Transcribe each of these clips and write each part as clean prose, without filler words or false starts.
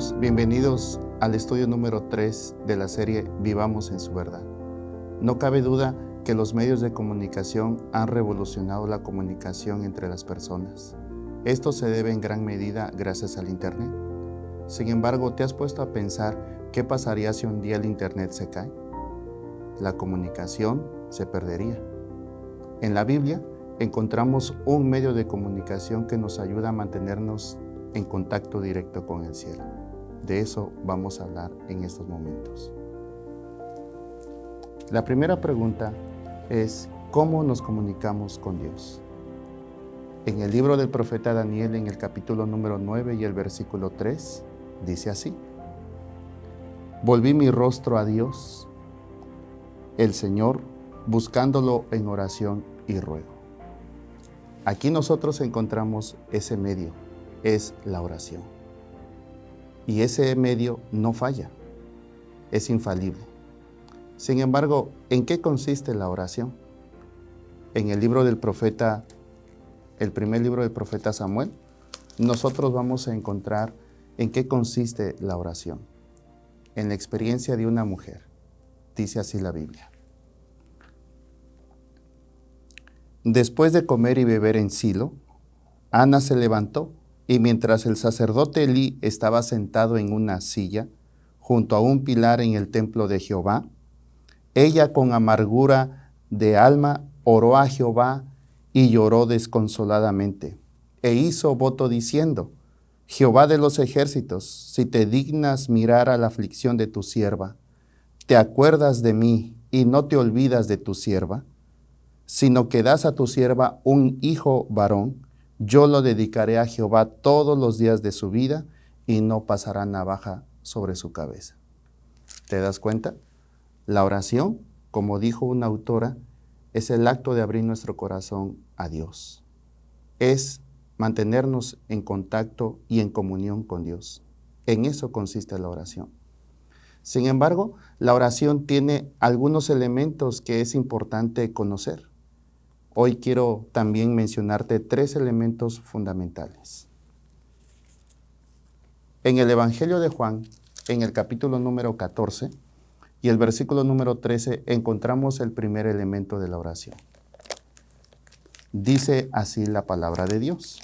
hermanos, bienvenidos al estudio número 3 de la serie Vivamos en su verdad. No cabe duda que los medios de comunicación han revolucionado la comunicación entre las personas. Esto se debe en gran medida gracias al Internet. Sin embargo, ¿te has puesto a pensar qué pasaría si un día el Internet se cae? La comunicación se perdería. En la Biblia encontramos un medio de comunicación que nos ayuda a mantenernos en contacto directo con el cielo. De eso vamos a hablar en estos momentos. La primera pregunta es, ¿cómo nos comunicamos con Dios? En el libro del profeta Daniel, en el capítulo número 9 y el versículo 3, dice así: Volví mi rostro a Dios, el Señor, buscándolo en oración y ruego. Aquí nosotros encontramos ese medio, es la oración. Y ese medio no falla, es infalible. Sin embargo, ¿en qué consiste la oración? En el libro del profeta, el primer libro del profeta Samuel, nosotros vamos a encontrar en qué consiste la oración. En la experiencia de una mujer, dice así la Biblia. Después de comer y beber en Silo, Ana se levantó y mientras el sacerdote Elí estaba sentado en una silla junto a un pilar en el templo de Jehová, ella con amargura de alma oró a Jehová y lloró desconsoladamente e hizo voto diciendo: Jehová de los ejércitos, si te dignas mirar a la aflicción de tu sierva, te acuerdas de mí y no te olvidas de tu sierva, sino que das a tu sierva un hijo varón, yo lo dedicaré a Jehová todos los días de su vida y no pasará navaja sobre su cabeza. ¿Te das cuenta? La oración, como dijo una autora, es el acto de abrir nuestro corazón a Dios. Es mantenernos en contacto y en comunión con Dios. En eso consiste la oración. Sin embargo, la oración tiene algunos elementos que es importante conocer. Hoy quiero también mencionarte 3 elementos fundamentales. En el Evangelio de Juan, en el capítulo número 14 y el versículo número 13, encontramos el primer elemento de la oración. Dice así la palabra de Dios: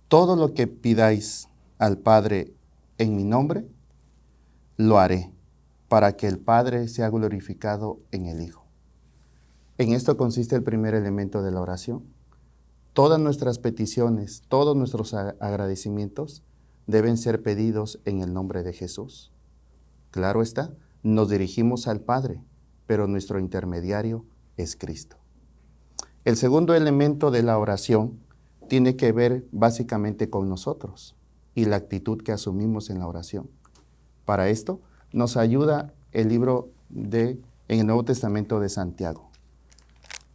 Todo lo que pidáis al Padre en mi nombre, lo haré, para que el Padre sea glorificado en el Hijo. En esto consiste el primer elemento de la oración. Todas nuestras peticiones, todos nuestros agradecimientos deben ser pedidos en el nombre de Jesús. Claro está, nos dirigimos al Padre, pero nuestro intermediario es Cristo. El segundo elemento de la oración tiene que ver básicamente con nosotros y la actitud que asumimos en la oración. Para esto nos ayuda el libro en el Nuevo Testamento de Santiago.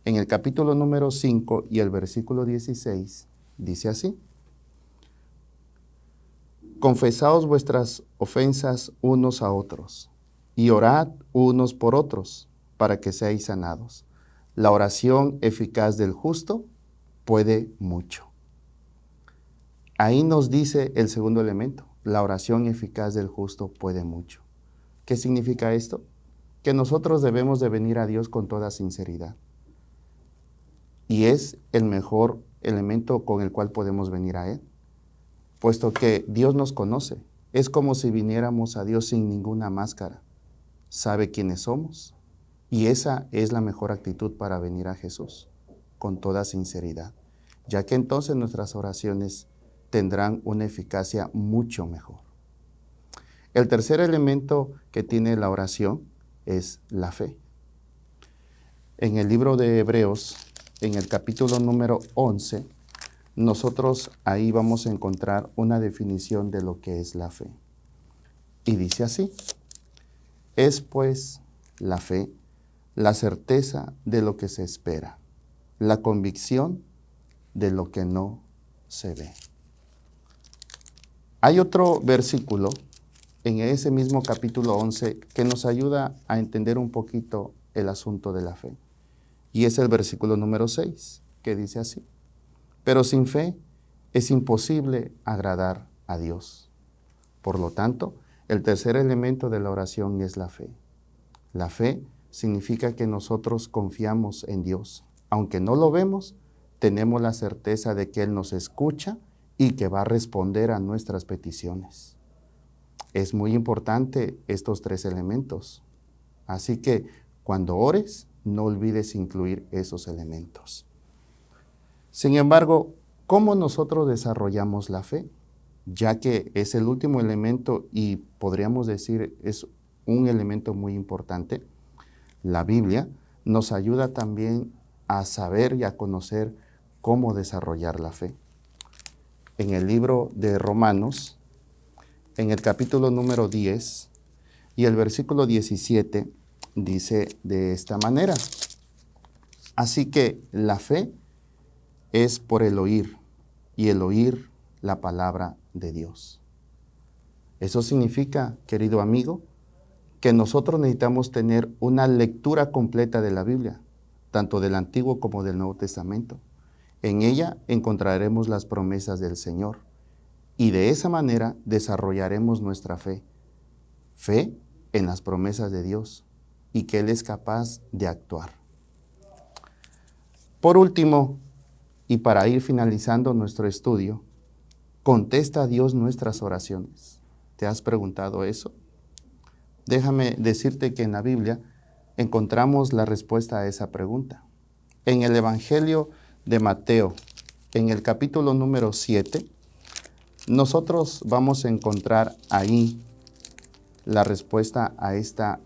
En el capítulo número 5 y el versículo 16, dice así: Confesaos vuestras ofensas unos a otros, y orad unos por otros, para que seáis sanados. La oración eficaz del justo puede mucho. Ahí nos dice el segundo elemento, la oración eficaz del justo puede mucho. ¿Qué significa esto? Que nosotros debemos de venir a Dios con toda sinceridad. Y es el mejor elemento con el cual podemos venir a Él, puesto que Dios nos conoce. Es como si viniéramos a Dios sin ninguna máscara. Sabe quiénes somos y esa es la mejor actitud para venir a Jesús, con toda sinceridad, ya que entonces nuestras oraciones tendrán una eficacia mucho mejor. El tercer elemento que tiene la oración es la fe. En el libro de Hebreos, en el capítulo número 11, nosotros ahí vamos a encontrar una definición de lo que es la fe. Y dice así: es pues la fe, la certeza de lo que se espera, la convicción de lo que no se ve. Hay otro versículo en ese mismo capítulo 11 que nos ayuda a entender un poquito el asunto de la fe. Y es el versículo número 6, que dice así: pero sin fe es imposible agradar a Dios. Por lo tanto, el tercer elemento de la oración es la fe. La fe significa que nosotros confiamos en Dios. Aunque no lo vemos, tenemos la certeza de que Él nos escucha y que va a responder a nuestras peticiones. Es muy importante estos tres elementos. Así que cuando ores, no olvides incluir esos elementos. Sin embargo, ¿cómo nosotros desarrollamos la fe? Ya que es el último elemento y podríamos decir es un elemento muy importante. La Biblia nos ayuda también a saber y a conocer cómo desarrollar la fe. En el libro de Romanos, en el capítulo número 10 y el versículo 17, dice de esta manera: así que la fe es por el oír, y el oír la palabra de Dios. Eso significa, querido amigo, que nosotros necesitamos tener una lectura completa de la Biblia, tanto del Antiguo como del Nuevo Testamento. En ella encontraremos las promesas del Señor y de esa manera desarrollaremos nuestra fe. Fe en las promesas de Dios y que Él es capaz de actuar. Por último, y para ir finalizando nuestro estudio, ¿contesta a Dios nuestras oraciones? ¿Te has preguntado eso? Déjame decirte que en la Biblia encontramos la respuesta a esa pregunta. En el Evangelio de Mateo, en el capítulo número 7, nosotros vamos a encontrar ahí la respuesta a esta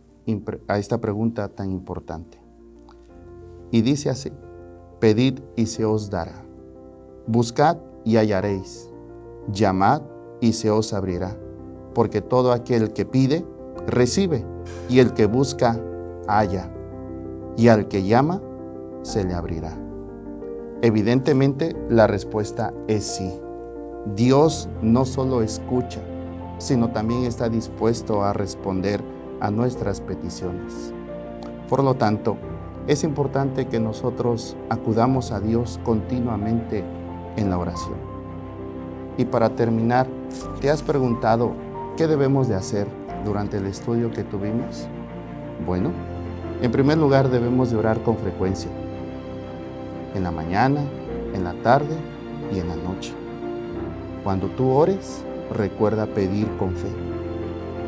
pregunta tan importante. Y dice así: pedid y se os dará, buscad y hallaréis, llamad y se os abrirá, porque todo aquel que pide, recibe, y el que busca, halla, y al que llama, se le abrirá. Evidentemente, la respuesta es sí. Dios no solo escucha, sino también está dispuesto a responder a nuestras peticiones. Por lo tanto, es importante que nosotros acudamos a Dios continuamente en la oración. Y para terminar, ¿te has preguntado qué debemos de hacer durante el estudio que tuvimos? Bueno, en primer lugar debemos de orar con frecuencia, en la mañana, en la tarde y en la noche. Cuando tú ores, recuerda pedir con fe,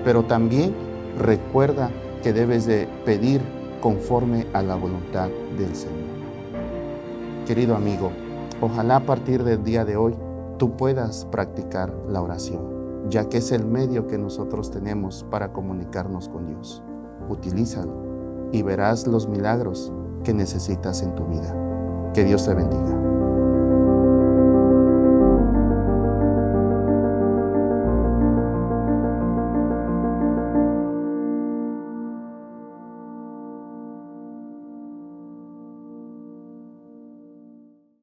pero también recuerda que debes de pedir conforme a la voluntad del Señor. Querido amigo, ojalá a partir del día de hoy tú puedas practicar la oración, ya que es el medio que nosotros tenemos para comunicarnos con Dios. Utilízalo y verás los milagros que necesitas en tu vida. Que Dios te bendiga.